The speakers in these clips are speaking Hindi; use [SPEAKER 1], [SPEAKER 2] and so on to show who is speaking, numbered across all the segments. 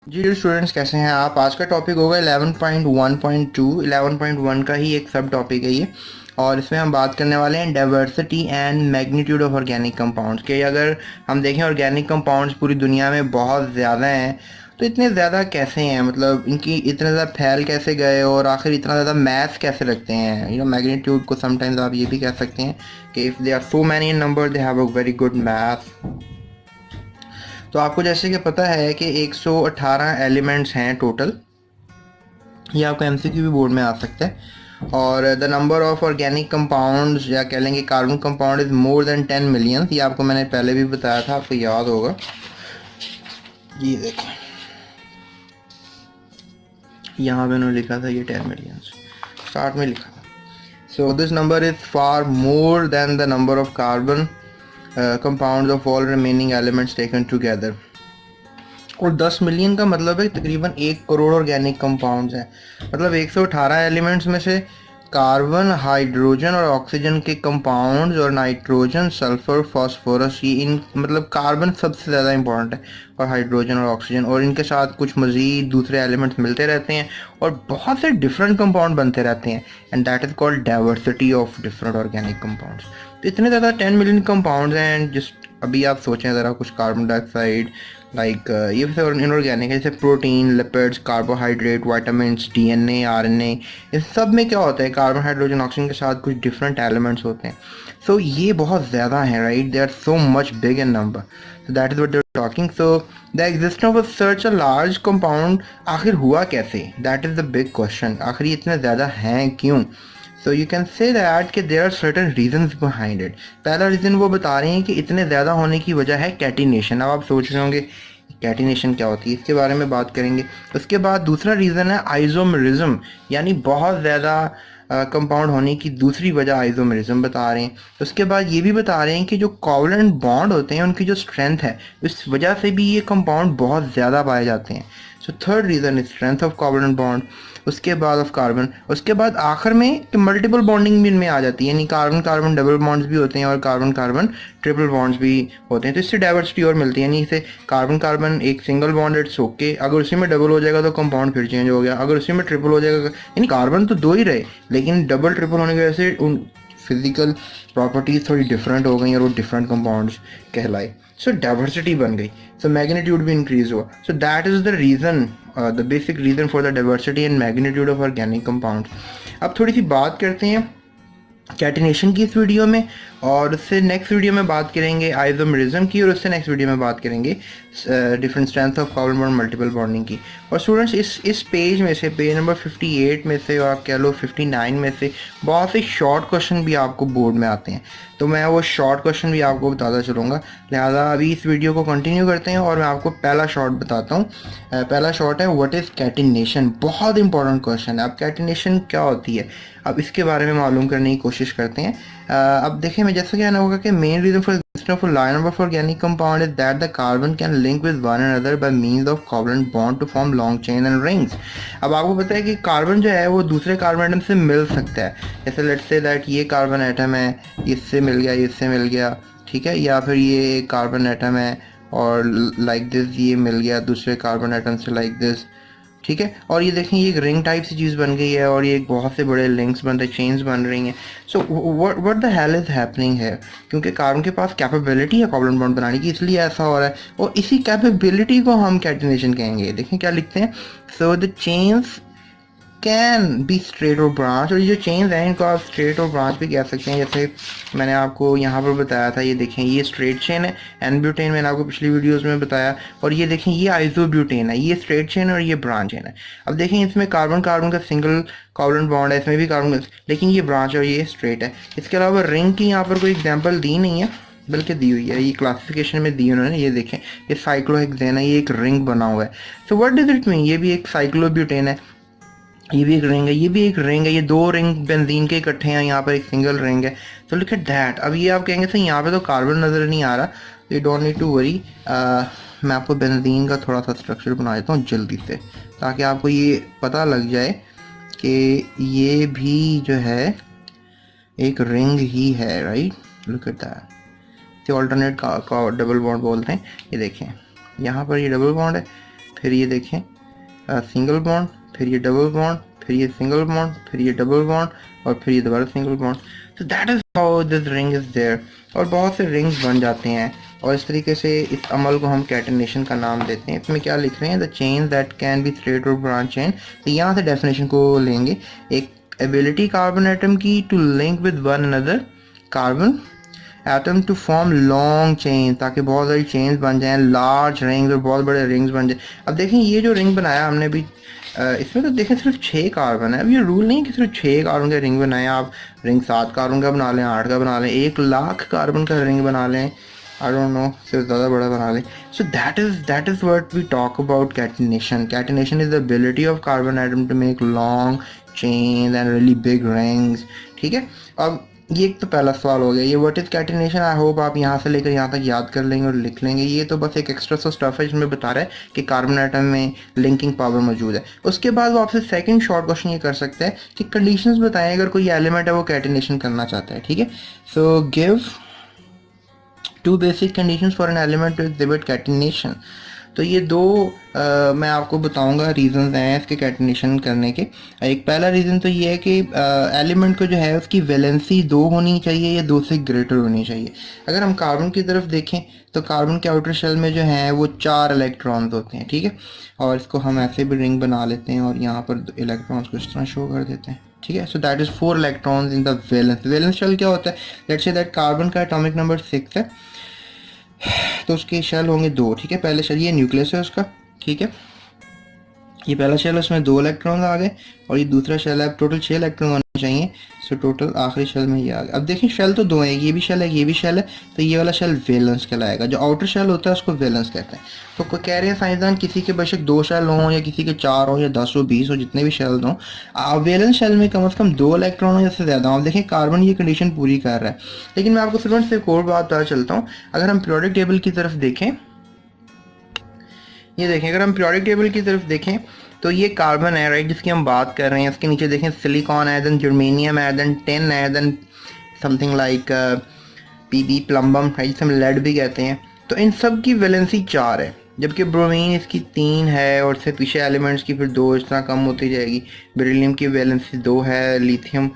[SPEAKER 1] जी डियर स्टूडेंट्स, कैसे हैं आप। आज का टॉपिक होगा 11.1.2। 11.1 का ही एक सब टॉपिक है ये, और इसमें हम बात करने वाले हैं diversity and magnitude of organic compounds के। अगर हम देखें ऑर्गेनिक कंपाउंड्स पूरी दुनिया में बहुत ज़्यादा हैं, तो इतने ज़्यादा कैसे हैं, मतलब इनकी इतने ज़्यादा फैल कैसे गए और आखिर इतना ज़्यादा मैथ कैसे रखते हैं। मैग्नीट्यूड को समटाइम्स आप ये भी कह सकते हैं कि if they are so many in number they have a very good math. तो आपको जैसे कि पता है कि 118 एलिमेंट्स हैं टोटल। ये आपका एमसीक्यू भी बोर्ड में आ सकता है। और the number of organic compounds या कह लेंगे carbon compound is more than 10 million. ये आपको मैंने पहले भी बताया था, आपको याद होगा। ये देखें, यहाँ पे उन्होंने लिखा था ये 10 मिलियन स्टार्ट में लिखा था। So this number is far more than the number of carbon compounds of all remaining elements taken together. और 10 मिलियन का मतलब है तकरीबन 1 करोड़ ऑर्गेनिक कंपाउंड्स हैं। मतलब 118 एलिमेंट्स में से कार्बन, हाइड्रोजन और ऑक्सीजन के कंपाउंड्स और नाइट्रोजन, सल्फर, फास्फोरस, ये इन मतलब कार्बन सबसे ज़्यादा इंपॉर्टेंट है, और हाइड्रोजन और ऑक्सीजन, और इनके साथ कुछ मज़ीद दूसरे एलिमेंट्स मिलते रहते हैं और बहुत से डिफरेंट कंपाउंड बनते रहते हैं, and that is called diversity of different organic compounds. तो इतने ज़्यादा 10 मिलियन कंपाउंड्स हैं, एंड जस्ट अभी आप सोचें ज़रा, कुछ कार्बन डाइऑक्साइड लाइक ये फिर इनऑर्गेनिक है, जैसे protein, lipids, carbohydrate, vitamins, DNA, RNA, इस सब में क्या होता है, कार्बन, हाइड्रोजन, ऑक्सीजन के साथ कुछ डिफरेंट एलिमेंट्स होते हैं। सो ये बहुत ज़्यादा हैं, right, they are so much big in number. So that is what they are talking. So the existence of such a large compound आखिर हुआ कैसे, that is the big question. आखिर ये इतने ज़्यादा हैं क्यों। So you can say that कि there are certain reasons behind it. पहला रीज़न वो बता रहे हैं कि इतने ज़्यादा होने की वजह है कैटिनेशन। अब आप सोच रहे होंगे कैटिनेशन क्या होती है, इसके बारे में बात करेंगे। उसके बाद दूसरा रीज़न है आइसोमेरिज्म, यानी बहुत ज़्यादा कंपाउंड होने की दूसरी वजह आइसोमेरिज्म बता रहे हैं। उसके बाद ये भी बता रहे हैं कि जो कोवलेंट बॉन्ड होते हैं उनकी जो स्ट्रेंथ है, इस वजह से भी ये कंपाउंड बहुत ज़्यादा पाए जाते हैं। So third reason is strength of covalent bond. उसके बाद ऑफ कार्बन, उसके बाद आखिर में कि मल्टीपल बॉन्डिंग भी इनमें आ जाती है, यानी कार्बन कार्बन डबल बॉन्ड्स भी होते हैं और कार्बन कार्बन ट्रिपल बॉन्ड्स भी होते हैं। तो इससे डाइवर्सिटी और मिलती है, यानी इसे कार्बन कार्बन एक सिंगल बॉन्ड इट्स ओके, अगर उसी में डबल हो जाएगा तो कंपाउंड फिर चेंज हो गया, अगर उसी में ट्रिपल हो जाएगा, यानी कार्बन तो दो ही रहे लेकिन डबल ट्रिपल होने की वजह से उन फिजिकल प्रॉपर्टीज थोड़ी डिफरेंट हो गई और वो डिफरेंट कंपाउंड्स कहलाए। सो डाइवर्सिटी बन गई, सो मैग्नीट्यूड भी इंक्रीज हुआ। So that is the reason, the basic reason for the diversity and magnitude of organic compounds. अब थोड़ी सी बात करते हैं कैटिनेशन की इस वीडियो में, और उससे नेक्स्ट वीडियो में बात करेंगे आइसोमेरिज्म की, और उससे नेक्स्ट वीडियो में बात करेंगे different strength of covalent bond multiple bonding की। और स्टूडेंट्स, इस पेज में से, पेज नंबर 58 में से, और आप कह लो 59 में से, बहुत से शॉर्ट क्वेश्चन भी आपको बोर्ड में आते हैं। तो मैं वो शॉर्ट क्वेश्चन भी आपको बताता चलूँगा, लिहाजा अभी इस वीडियो को कंटिन्यू करते हैं और मैं आपको पहला शॉर्ट बताता हूँ। पहला शॉर्ट है व्हाट इज़ कैटिनेशन। बहुत इंपॉर्टेंट क्वेश्चन है। अब कैटिनेशन क्या होती है, अब इसके बारे में मालूम करने की कोशिश करते हैं। अब देखें, मैं जैसे कहना होगा कि main reason for existence of a large number of organic compound is that the carbon can link with one another by means of covalent bond to form long chain and rings। अब आपको पता है कि कार्बन जो है वो दूसरे कार्बन एटम से मिल सकता है। जैसे लेट्स से दैट ये कार्बन एटम है, इससे मिल गया, इससे मिल गया, ठीक है, या फिर ये एक कार्बन एटम है और लाइक दिस ये मिल गया दूसरे कार्बन एटम से लाइक दिस, ठीक है। और ये देखें, ये एक रिंग टाइप सी चीज़ बन गई है और ये एक बहुत से बड़े लिंक्स बन रहे, चेन्स बन रही हैं। So what the hell is happening है, क्योंकि कार्बन के पास कैपेबिलिटी है कोवलेंट बॉन्ड बनाने की, इसलिए ऐसा हो रहा है। और इसी कैपेबिलिटी को हम कैटिनेशन कहेंगे। देखें क्या लिखते हैं, so the chains can be straight और ब्रांच, और ये जो चेन्स हैं इनको आप स्ट्रेट और ब्रांच भी कह सकते हैं। जैसे मैंने आपको यहाँ पर बताया था, ये देखें ये स्ट्रेट चेन है, एन ब्यूटेन मैंने आपको पिछली वीडियोस में बताया, और ये देखें ये आइसोब्यूटेन है, ये स्ट्रेट चेन और ये ब्रांच चेन है। अब देखें इसमें कार्बन कार्बन का सिंगल कोवलेंट बॉन्ड है, इसमें भी कार्बन, लेकिन ये ब्रांच और ये स्ट्रेट है। इसके अलावा रिंग की यहाँ पर कोई एग्जाम्पल दी नहीं है, बल्कि दी हुई है, ये क्लासिफिकेशन में दी उन्होंने। ये देखें, ये साइक्लोहेक्सेन है, ये एक रिंग बना हुआ है। So what does it mean, ये भी एक साइक्लोब्यूटेन है, ये भी एक रिंग है, ये भी एक रिंग है, ये दो रिंग बेंजीन के इकट्ठे हैं, यहाँ पर एक सिंगल रिंग है। तो लुक एट दैट। अब ये आप कहेंगे सर यहाँ पे तो कार्बन नज़र नहीं आ रहा, you don't need to worry. मैं आपको बेंजीन का थोड़ा सा स्ट्रक्चर बना देता हूँ जल्दी से, ताकि आपको ये पता लग जाए कि ये भी जो है एक रिंग ही है, राइट। लुक एट दैट, इसे ऑल्टरनेट का डबल बॉन्ड बोलते हैं। ये देखें, यहाँ पर ये डबल बॉन्ड है, फिर ये देखें सिंगल बॉन्ड, फिर ये डबल बॉन्ड, फिर ये सिंगल बॉन्ड, फिर ये डबल बॉन्ड और फिर ये दोबारा सिंगल बॉन्ड। तो that is how this ring is there. और बहुत से रिंग्स बन जाते हैं और इस तरीके से इस अमल को हम कैटिनेशन का नाम देते हैं। इसमें क्या लिख रहे हैं, the chain that can be thread और ब्रांच चेन। तो यहाँ से डेफिनेशन को लेंगे, एक एबिलिटी कार्बन एटम की to link with one another carbon atom to form long chain, ताकि बहुत सारी चेन्स बन जाएं, लार्ज रिंग्स और बहुत बड़े रिंग्स बन जाए। अब देखें ये जो रिंग बनाया हमने अभी, इसमें तो देखें सिर्फ 6 कार्बन है। अब ये रूल नहीं कि सिर्फ 6 कार्बन का रिंग बनाएं, आप रिंग 7 कार्बन का बना लें, 8 का बना लें, 1,00,000 कार्बन का रिंग बना लें, आई डोंट नो, सिर्फ ज़्यादा बड़ा बना लें। So that is what we talk about catenation. Catenation is the ability of carbon atom to make long chain and really big rings. ठीक है, अब ये एक तो पहला सवाल हो गया, ये what is catenation. I hope आप यहाँ से लेकर यहाँ तक याद कर लेंगे और लिख लेंगे। ये तो बस एक एक्स्ट्रा सा स्टफ है जिसमें बता रहा है कि कार्बन एटम में लिंकिंग पावर मौजूद है। उसके बाद वो आपसे सेकंड शॉर्ट क्वेश्चन ये कर सकते हैं कि कंडीशंस बताएं अगर कोई एलिमेंट है वो कैटिनेशन करना चाहता है। ठीक है, so give 2 basic conditions for an element to exhibit catenation. तो ये दो मैं आपको बताऊंगा रीज़न्स हैं इसके कैटिनेशन करने के। एक पहला रीज़न तो ये है कि एलिमेंट को जो है उसकी वैलेंसी 2 होनी चाहिए या 2 से ग्रेटर होनी चाहिए। अगर हम कार्बन की तरफ देखें तो कार्बन के आउटर शेल में जो है वो 4 इलेक्ट्रॉन्स होते हैं। ठीक है, और इसको हम ऐसे भी रिंग बना लेते हैं और यहाँ पर इलेक्ट्रॉन्स को इस तरह शो कर देते हैं। ठीक है, so that is 4 electrons in the valence. Valence shell क्या होता है, लेट्स से दैट कार्बन का एटॉमिक नंबर 6 है तो उसके शेल होंगे 2। ठीक है, पहले शेल ये न्यूक्लियस है उसका। ठीक है, ये पहला शेल है, उसमें 2 इलेक्ट्रॉन आ गए और ये दूसरा शेल है, टोटल 6 इलेक्ट्रॉन होने चाहिए। सो टोटल आखिरी शेल में ये आ गया। अब देखिए शेल तो 2 है, ये भी शेल है, ये भी शेल है, तो ये वाला शेल वैलेंस कहलाएगा। जो आउटर शेल होता है उसको वैलेंस कहते हैं। तो कोई कह रहे हैं साइंसदान किसी के बेशक 2 शेल हों या किसी के 4 हों या 10 हो 20 हो, जितने भी शेल हों, वैलेंस शेल में कम से कम 2 इलेक्ट्रॉन हो या उससे ज़्यादा हो। देखें कार्बन ये कंडीशन पूरी कर रहा है। लेकिन मैं आपको स्टूडेंट्स से एक और बात बता चलता हूँ। अगर हम पीरियोडिक टेबल की तरफ देखें, ये देखें, अगर हम पीरियोडिक टेबल की तरफ देखें तो ये कार्बन है राइट, जिसकी हम बात कर रहे हैं। इसके नीचे देखें सिलिकॉन है, देन जर्मेनियम है, देन टिन है, then something like PB plumbum है, जिसे हम लेड भी कहते हैं। तो इन सब की वैलेंसी 4 है, जबकि ब्रोमीन इसकी 3 है और इससे पीछे एलिमेंट्स की फिर 2 इस तरह कम होती जाएगी। बेरिलियम की वैलेंसी 2 है, lithium,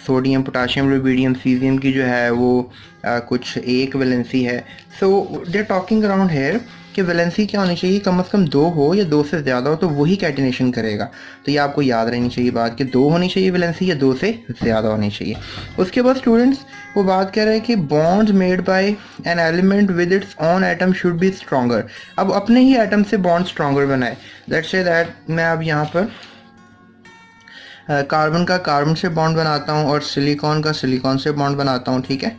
[SPEAKER 1] sodium, potassium, rubidium, caesium की जो है वो कुछ 1 वैलेंसी है। So they are talking around here कि वैलेंसी क्या होनी चाहिए, कम से कम 2 हो या 2 से ज़्यादा हो, तो वही कैटिनेशन करेगा। तो ये आपको याद रहनी चाहिए बात कि 2 होनी चाहिए वैलेंसी या 2 से ज़्यादा होनी चाहिए। उसके बाद स्टूडेंट्स वो बात कर रहे हैं कि bonds made by an element with its on atom should be stronger. अब अपने ही एटम से बॉन्ड स्ट्रॉन्गर बनाए। लेट्स से दैट मैं अब यहाँ पर कार्बन का कार्बन से बॉन्ड बनाता हूँ और सिलिकॉन का सिलिकॉन से बॉन्ड बनाता हूँ। ठीक है,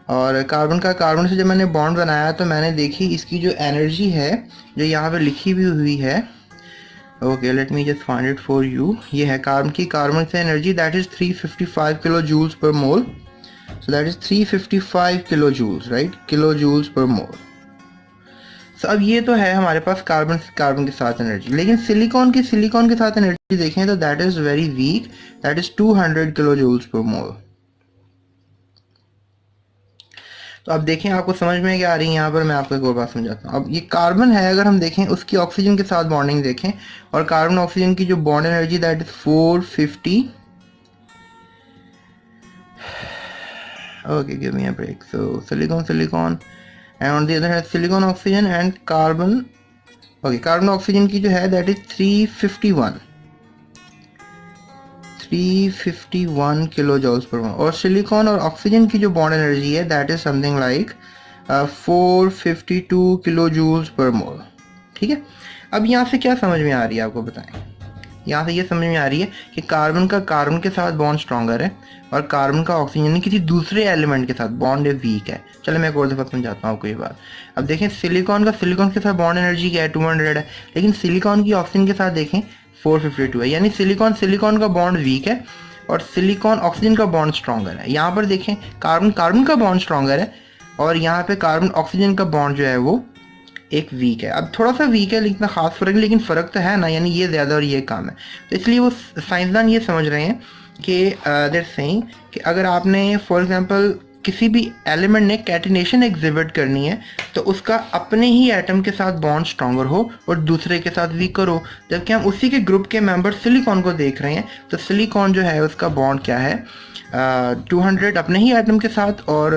[SPEAKER 1] और कार्बन का कार्बन से जब मैंने बॉन्ड बनाया तो मैंने देखी इसकी जो एनर्जी है जो यहाँ पे लिखी भी हुई है, okay let me just find it for you. ये है कार्बन की, कार्बन से energy that is 355 kilo joules per mole. So that is 355 kilo joules right, kilo joules per mole. सो अब ये तो है हमारे पास कार्बन के साथ एनर्जी। लेकिन सिलिकॉन के साथ एनर्जी देखें तो that is very weak, that is 200 kilo joules per mole. तो अब देखें आपको समझ में क्या आ रही है। यहाँ पर मैं आपको एक और बात समझाता हूँ। अब ये कार्बन है, अगर हम देखें उसकी ऑक्सीजन के साथ बॉन्डिंग देखें, और कार्बन ऑक्सीजन की जो bond energy that is 450, okay give me a break. So silicon and on the other hand silicon oxygen and carbon, okay carbon oxygen की जो है that is 351 kilo joules per मोल, और सिलिकॉन और ऑक्सीजन की जो बॉन्ड एनर्जी है that is something like 452 kilo joules per mole. ठीक है, अब यहाँ से क्या समझ में आ रही है आपको बताएं। यहाँ से ये समझ में आ रही है कि कार्बन का कार्बन के साथ बॉन्ड स्ट्रॉन्गर है और कार्बन का ऑक्सीजन किसी दूसरे एलिमेंट के साथ बॉन्ड वीक है। चलो मैं एक और दफ़ा समझाता हूँ आपको ये बात। अब देखें सिलिकॉन के साथ बॉन्ड एनर्जी क्या है, 200 है, लेकिन सिलिकॉन की ऑक्सीजन के साथ देखें 452 है, यानी सिलिकॉन का बॉन्ड वीक है और सिलिकॉन ऑक्सीजन का बॉन्ड स्ट्रॉन्गर है। यहाँ पर देखें कार्बन का बॉन्ड स्ट्रॉन्गर है और यहाँ पे कार्बन ऑक्सीजन का बॉन्ड जो है वो एक वीक है। अब थोड़ा सा वीक है, इतना खास फर्क है, लेकिन फ़र्क तो है ना, यानी ये ज़्यादा और ये कम है। तो इसलिए वो साइंसदान ये समझ रहे हैं कि देयर सेइंग कि अगर आपने फॉर एग्जांपल किसी भी एलिमेंट ने कैटिनेशन एग्जिबिट करनी है तो उसका अपने ही एटम के साथ बॉन्ड स्ट्रॉन्गर हो और दूसरे के साथ वीकर हो। जबकि हम उसी के ग्रुप के मेंबर सिलिकॉन को देख रहे हैं तो सिलिकॉन जो है उसका बॉन्ड क्या है 200 अपने ही एटम के साथ और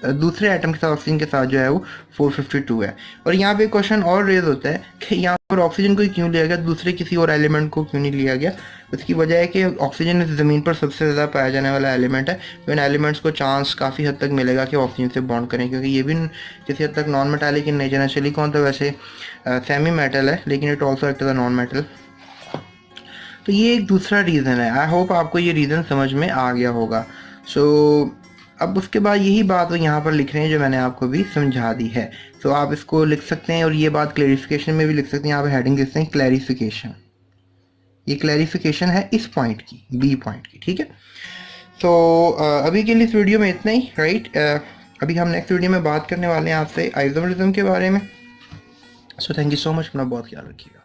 [SPEAKER 1] दूसरे एटम के साथ ऑक्सीजन के साथ जो है वो 452 है। और यहाँ पे क्वेश्चन और रेज होता है कि यहाँ पर ऑक्सीजन को क्यों लिया गया, दूसरे किसी और एलिमेंट को क्यों नहीं लिया गया। उसकी वजह है कि ऑक्सीजन इस ज़मीन पर सबसे ज़्यादा पाया जाने वाला एलिमेंट है, तो इन एलिमेंट्स को चांस काफ़ी हद तक मिलेगा कि ऑक्सीजन से बॉन्ड करें, क्योंकि ये भी किसी हद तक नॉन मेटालिक इन नेचर है। सिलिकॉन तो वैसे सेमी मेटल है लेकिन it also act as a non metal. तो ये एक दूसरा रीज़न है। आई होप आपको ये रीज़न समझ में आ गया होगा। सो अब उसके बाद यही बात वो यहाँ पर लिख रहे हैं जो मैंने आपको भी समझा दी है। तो आप इसको लिख सकते हैं और ये बात क्लैरिफिकेशन में भी लिख सकते हैं। यहाँ पे हेडिंग लिखते हैं क्लैरिफिकेशन। ये क्लैरिफिकेशन है इस पॉइंट की, बी पॉइंट की, ठीक है। तो अभी के लिए इस वीडियो में इतना ही, राइट। अभी हम नेक्स्ट वीडियो में बात करने वाले हैं आपसे आइसोमरिज्म के बारे में। So thank you so much, अपना बहुत ख्याल रखिएगा।